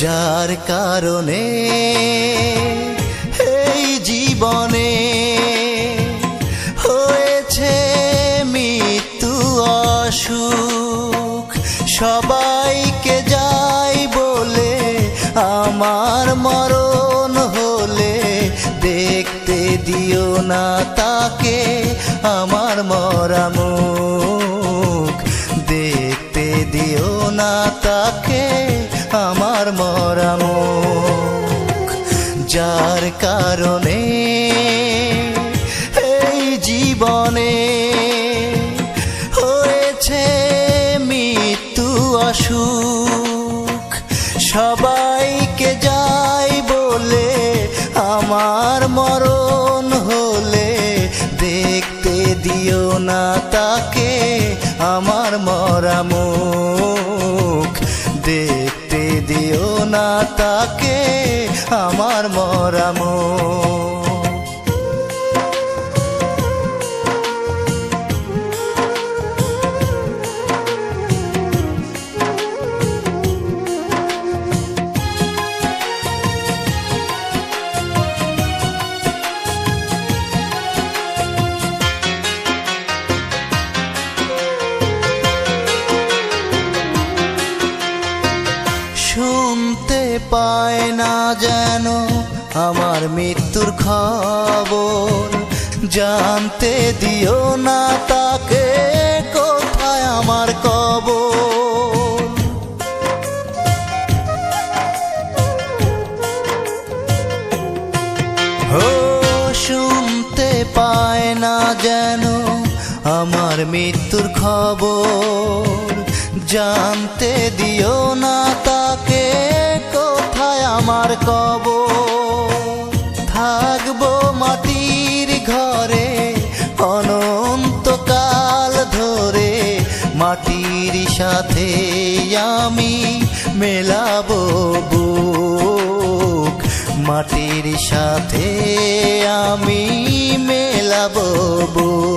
যার কারণে এই জীবনে হয়েছে মৃত্যু অসুখ। সবাইকে যাই বলে আমার মরণ হলে দেখতে দিও না তাকে আমার মরা মুখ। দেখতে দিও না তাকে আমার মরা মুখ। যার কারণে এই জীবনে হয়েছে মৃত্যু অসুখ। সবাইকে যাই বলে আমার মরণ হলে দেখতে দিও না তাকে আমার মরা মুখ। দেখতে দিও না তাকে আমার মরা মুখ। শুনতে পায় না যেন আমার মৃত্যুর খবর। জানতে দিও না তাকে কোথায় আমার কবর। ও শুনতে পায় না যেন আমার মৃত্যুর খবর। জানতে দিও না তাকে কোথায় আমার কবর। থাকবো মাটির ঘরে অনন্তকাল ধরে, মাটির সাথে আমি মেলাবো বুক। মাটির সাথে আমি মেলাবো বুক।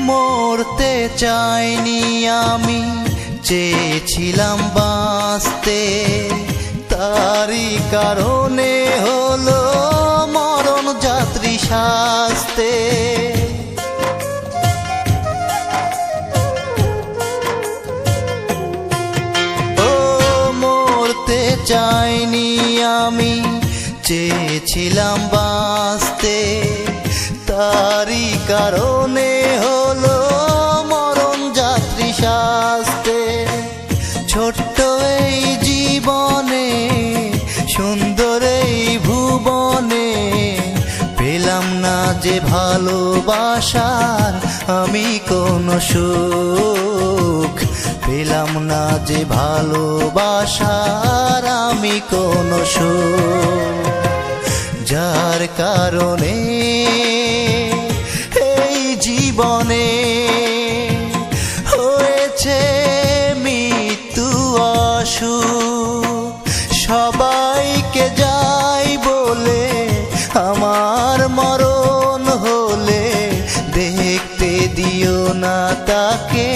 মরতে চাইনি আমি, চেয়েছিলাম বাঁচতে। তারই কারণে হলো মরণ যাত্রী শাস্তে। ও মরতে চাইনি আমি, চেয়েছিলাম বাঁচতে। তারই কারণে হলো মরণ যাত্রী শাস্তে। ছোট্ট এই জীবনে সুন্দর এই ভুবনে পেলাম না যে ভালোবাসার আমি কোনো সুখ। পেলাম না যে ভালোবাসার আমি কোনো সুখ। যার কারণে এই জীবনে হয়েছে মৃত্যু অসুখ। সবাইকে যাই বলে আমার মরণ হলে দেখতে দিও না তাকে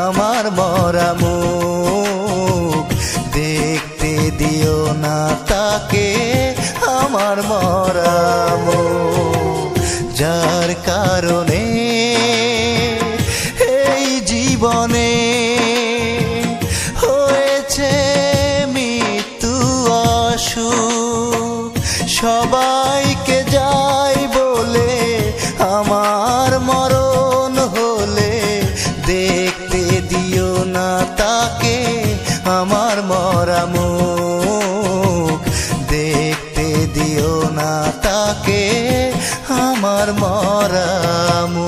আমার মরা মুখ। দেখতে দিও না তাকে আমার মরা মুখ। যার কারণে এই জীবনে হয়েছে মৃত্যু অসুখ। সবাইকে যাই বলে আমার মরণ হলে দেখতে দিও না তাকে আমার মরা মুখ। দেখতে দিও না তাকে আমার মরা মুখ।